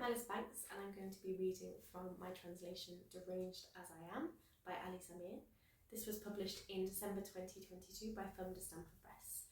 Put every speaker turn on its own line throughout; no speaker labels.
Alice Banks, and I'm going to be reading from my translation Deranged As I Am by Zamir. This was published in December 2022 by Femme de Stamford Press.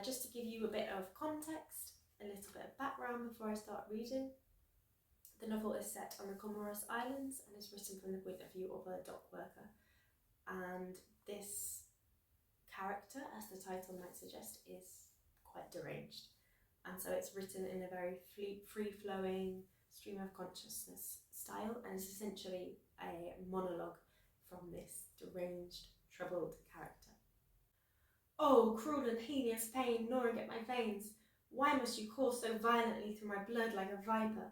Just to give you a bit of context, a little bit of background before I start reading. The novel is set on the Comoros Islands and is written from the point of view of a dock worker. And this character, as the title might suggest, is quite deranged. And so it's written in a very free-flowing stream of consciousness style, and is essentially a monologue from this deranged, troubled character. Oh, cruel and heinous pain gnawing at my veins! Why must you course so violently through my blood like a viper?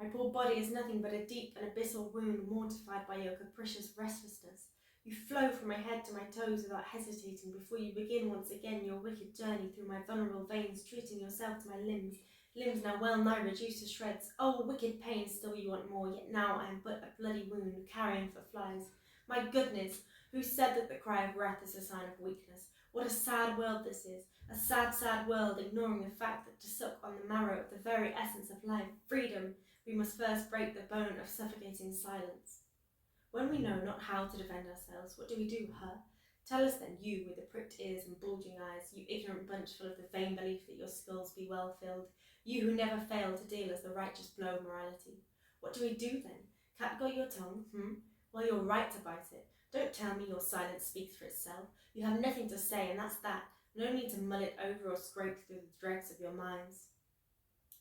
My poor body is nothing but a deep and abyssal wound mortified by your capricious restlessness. You flow from my head to my toes without hesitating before you begin once again your wicked journey through my vulnerable veins, treating yourself to my limbs now well nigh reduced to shreds. Oh, wicked pain, still you want more, yet now I am but a bloody wound, carrion for flies. My goodness, who said that the cry of wrath is a sign of weakness? What a sad world this is, a sad, sad world, ignoring the fact that to suck on the marrow of the very essence of life, freedom, we must first break the bone of suffocating silence. When we know not how to defend ourselves, what do we do, huh? Tell us then, you with the pricked ears and bulging eyes, you ignorant bunch full of the vain belief that your skulls be well filled, you who never fail to deal us the righteous blow of morality. What do we do then? Catgut your tongue, Well, you're right to bite it. Don't tell me your silence speaks for itself. You have nothing to say, and that's that. No need to mull it over or scrape through the dregs of your minds.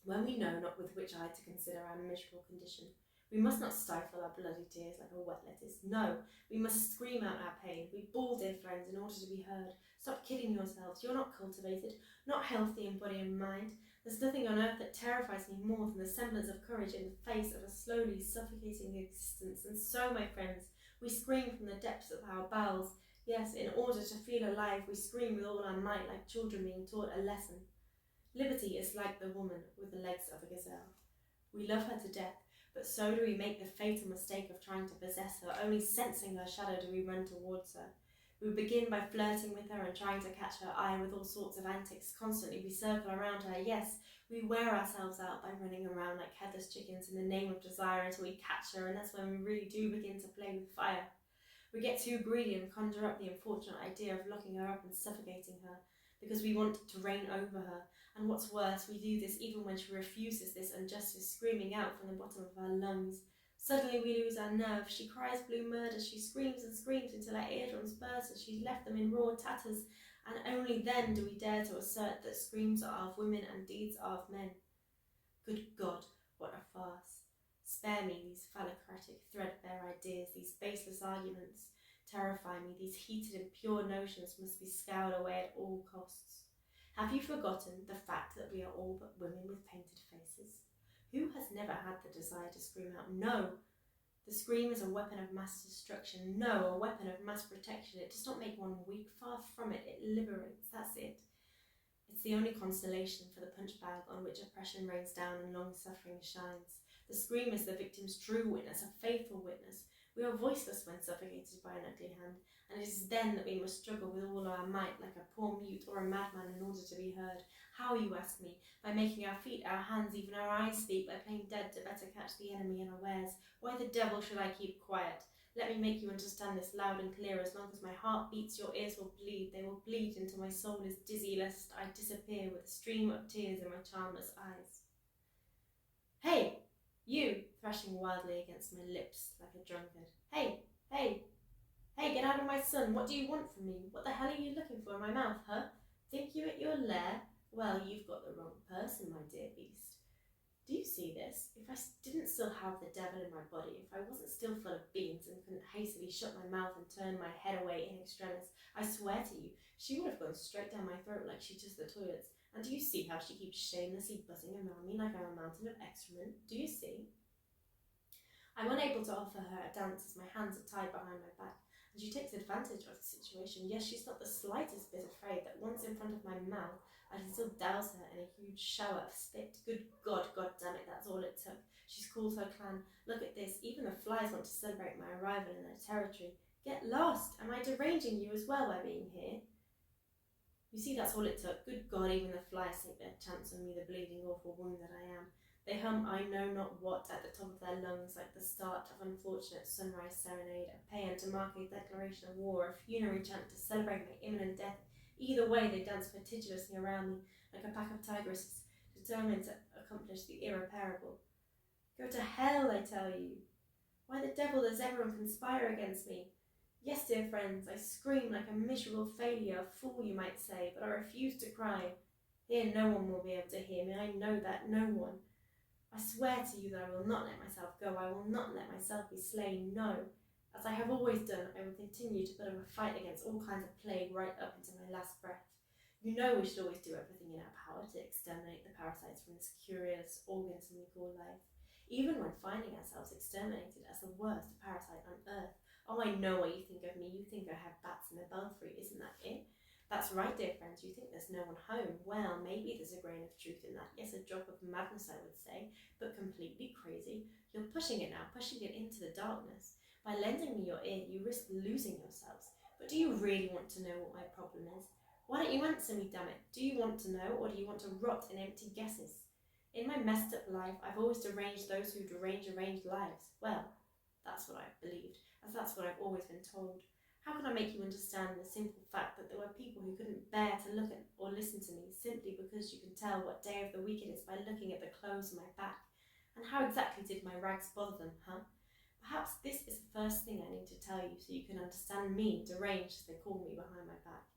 When we know not with which eye to consider our miserable condition, we must not stifle our bloody tears like a wet lettuce. No, we must scream out our pain. We bawl, dear friends, in order to be heard. Stop kidding yourselves. You're not cultivated, not healthy in body and mind. There's nothing on earth that terrifies me more than the semblance of courage in the face of a slowly suffocating existence. And so, my friends, we scream from the depths of our bowels. Yes, in order to feel alive, we scream with all our might like children being taught a lesson. Liberty is like the woman with the legs of a gazelle. We love her to death, but so do we make the fatal mistake of trying to possess her. Only sensing her shadow do we run towards her. We begin by flirting with her and trying to catch her eye with all sorts of antics. Constantly we circle around her. Yes, we wear ourselves out by running around like headless chickens in the name of desire until we catch her, and that's when we really do begin to play with fire. We get too greedy and conjure up the unfortunate idea of locking her up and suffocating her, because we want to reign over her. And what's worse, we do this even when she refuses this injustice, screaming out from the bottom of her lungs. Suddenly we lose our nerve. She cries blue murder. She screams and screams until her eardrums burst and she's left them in raw tatters. And only then do we dare to assert that screams are of women and deeds are of men. Good God, what a farce. Spare me these phallocratic, threadbare ideas, these baseless arguments. Terrify me. These heated and pure notions must be scoured away at all costs. Have you forgotten the fact that we are all but women with painted faces? Who has never had the desire to scream out, no? The scream is a weapon of mass destruction. No, a weapon of mass protection. It does not make one weak. Far from it. It liberates. That's it. It's the only consolation for the punch bag on which oppression rains down and long suffering shines. The scream is the victim's true witness, a faithful witness. We are voiceless when suffocated by an ugly hand, and it is then that we must struggle with all our might like a poor mute or a madman in order to be heard. How, you ask me? By making our feet, our hands, even our eyes speak, by playing dead to better catch the enemy unawares. Why the devil should I keep quiet? Let me make you understand this loud and clear. As long as my heart beats, your ears will bleed. They will bleed until my soul is dizzy, lest I disappear with a stream of tears in my charmless eyes. Hey! You, thrashing wildly against my lips like a drunkard. Hey, get out of my sun. What do you want from me? What the hell are you looking for in my mouth, huh? Think you at your lair? Well, you've got the wrong person, my dear beast. Do you see this? If I didn't still have the devil in my body, if I wasn't still full of beans and couldn't hastily shut my mouth and turn my head away in extremis, I swear to you, she would have gone straight down my throat like she does the toilets. And do you see how she keeps shamelessly buzzing around me like I'm a mountain of excrement? Do you see? I'm unable to offer her a dance as my hands are tied behind my back, and she takes advantage of the situation. Yes, she's not the slightest bit afraid that once in front of my mouth, I can still douse her in a huge shower of spit. Good God, goddammit, that's all it took. She's called her clan. Look at this, even the flies want to celebrate my arrival in their territory. Get lost! Am I deranging you as well by being here? You see, that's all it took. Good God, even the flies take their chance on me, the bleeding, awful woman that I am. They hum I know not what at the top of their lungs, like the start of unfortunate sunrise serenade, a paean to mark a declaration of war, a funerary chant to celebrate my imminent death. Either way, they dance vertiginously around me, like a pack of tigresses, determined to accomplish the irreparable. Go to hell, I tell you. Why the devil does everyone conspire against me? Yes, dear friends, I scream like a miserable failure, a fool you might say, but I refuse to cry. Here no one will be able to hear me, I know that, no one. I swear to you that I will not let myself go, I will not let myself be slain, no. As I have always done, I will continue to put up a fight against all kinds of plague right up into my last breath. You know we should always do everything in our power to exterminate the parasites from this curious organism we call life, even when finding ourselves exterminated as the worst parasite on earth. Oh, I know what you think of me. You think I have bats in the belfry, isn't that it? That's right, dear friends, you think there's no one home. Well, maybe there's a grain of truth in that. Yes, a drop of madness, I would say, but completely crazy. You're pushing it now, pushing it into the darkness. By lending me your ear, you risk losing yourselves. But do you really want to know what my problem is? Why don't you answer me, damn it? Do you want to know, or do you want to rot in empty guesses? In my messed up life, I've always deranged those who derange arranged lives. Well, that's what I've believed, as that's what I've always been told. How can I make you understand the simple fact that there were people who couldn't bear to look at or listen to me simply because you can tell what day of the week it is by looking at the clothes on my back? And how exactly did my rags bother them, huh? Perhaps this is the first thing I need to tell you so you can understand me, deranged as they call me behind my back.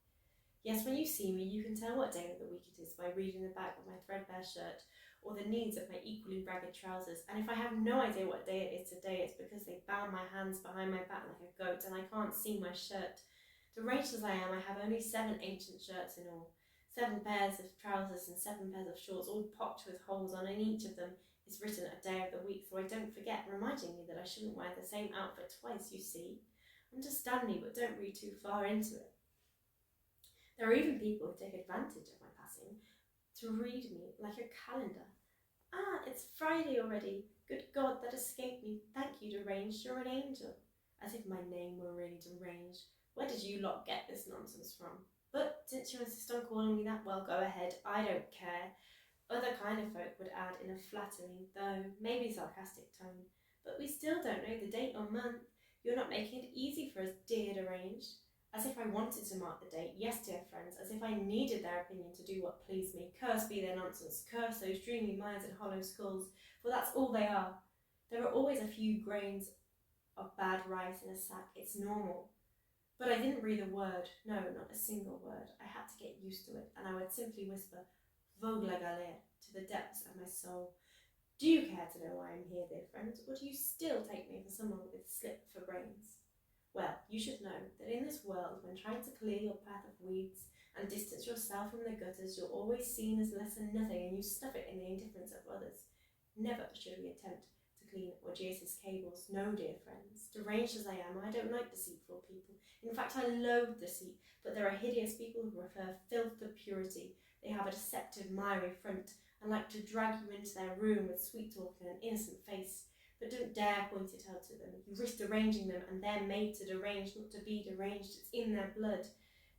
Yes, when you see me, you can tell what day of the week it is by reading the back of my threadbare shirt or the needs of my equally ragged trousers. And if I have no idea what day it is today, it's because they bound my hands behind my back like a goat and I can't see my shirt. Deranged as I am, I have only 7 ancient shirts in all, 7 pairs of trousers and 7 pairs of shorts, all pocked with holes on, and each of them is written a day of the week, so I don't forget, reminding me that I shouldn't wear the same outfit twice, you see. Understand me, but don't read too far into it. There are even people who take advantage of my passing to read me like a calendar. Ah, it's Friday already. Good God, that escaped me. Thank you, Deranged, you're an angel. As if my name were really deranged. Where did you lot get this nonsense from? But since you insist on calling me that, well, go ahead, I don't care. Other kind of folk would add in a flattering, though maybe sarcastic tone. But we still don't know the date or month. You're not making it easy for us, dear Deranged. As if I wanted to mark the date, yes, dear friends, as if I needed their opinion to do what pleased me. Cursed be their nonsense, curse those dreamy minds and hollow skulls, for that's all they are. There are always a few grains of bad rice in a sack, it's normal. But I didn't breathe a word, no, not a single word. I had to get used to it, and I would simply whisper, Vogue la galère, to the depths of my soul. Do you care to know why I'm here, dear friends, or do you still take me for someone with a slip for brains? Well, you should know that in this world, when trying to clear your path of weeds and distance yourself from the gutters, you're always seen as less than nothing and you stuff it in the indifference of others. Never should we attempt to clean Orgias's cables. No, dear friends. Deranged as I am, I don't like deceitful people. In fact, I loathe deceit, but there are hideous people who prefer filth to purity. They have a deceptive, miry front and like to drag you into their room with sweet talk and an innocent face. But don't dare point it out to them. You risk deranging them, and they're made to derange, not to be deranged. It's in their blood.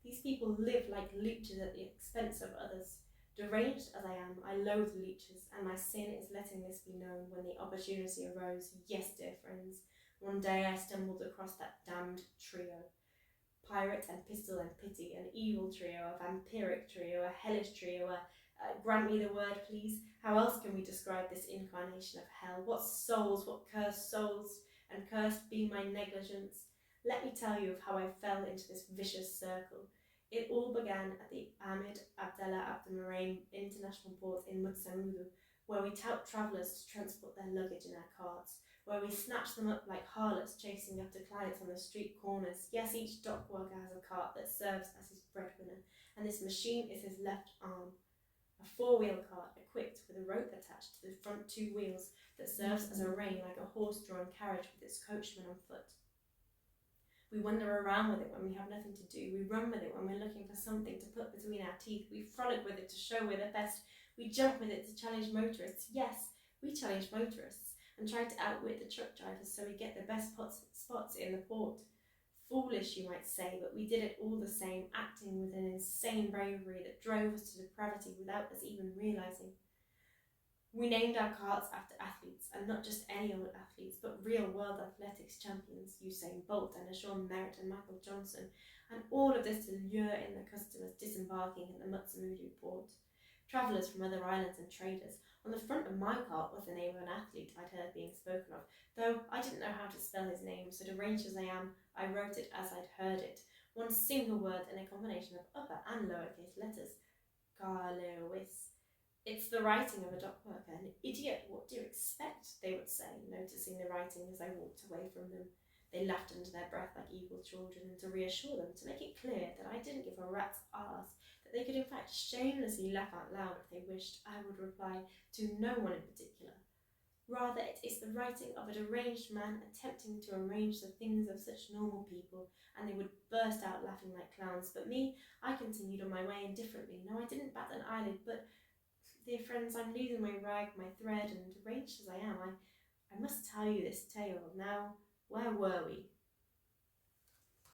These people live like leeches at the expense of others. Deranged as I am, I loathe leeches, and my sin is letting this be known when the opportunity arose. Yes, dear friends, one day I stumbled across that damned trio. Pirate and pistol and pity, an evil trio, a vampiric trio, a hellish trio, grant me the word, please. How else can we describe this incarnation of hell? What souls, what cursed souls, and cursed be my negligence. Let me tell you of how I fell into this vicious circle. It all began at the Ahmed Abdallah Abdelmouraim International Port in Mutsamudu, where we tout travellers to transport their luggage in our carts, where we snatch them up like harlots chasing after clients on the street corners. Yes, each dock worker has a cart that serves as his breadwinner, and this machine is his left arm. A 4-wheel cart equipped with a rope attached to the front 2 wheels that serves as a rein like a horse-drawn carriage with its coachman on foot. We wander around with it when we have nothing to do. We run with it when we're looking for something to put between our teeth. We frolic with it to show we're the best. We jump with it to challenge motorists. Yes, we challenge motorists and try to outwit the truck drivers so we get the best spots in the port. Foolish, you might say, but we did it all the same, acting with an insane bravery that drove us to depravity without us even realising. We named our carts after athletes, and not just any old athletes, but real world athletics champions, Usain Bolt and Anjouan Merritt and Michael Johnson, and all of this to lure in the customers disembarking at the Mutsamudu port. Travellers from other islands and traders. On the front of my cart was the name of an athlete I'd heard being spoken of, though I didn't know how to spell his name, so deranged as I am, I wrote it as I'd heard it, one single word in a combination of upper and lowercase letters. Carlewis. It's the writing of a dock worker. An idiot, what do you expect? They would say, noticing the writing as I walked away from them. They laughed under their breath like evil children, and to reassure them, to make it clear that I didn't give a rat's arse, that they could in fact shamelessly laugh out loud if they wished, I would reply to no one in particular. Rather, it is the writing of a deranged man attempting to arrange the things of such normal people, and they would burst out laughing like clowns. But me, I continued on my way indifferently. No, I didn't bat an eyelid, but, dear friends, I'm losing my rag, my thread, and deranged as I am, I must tell you this tale. Now, where were we?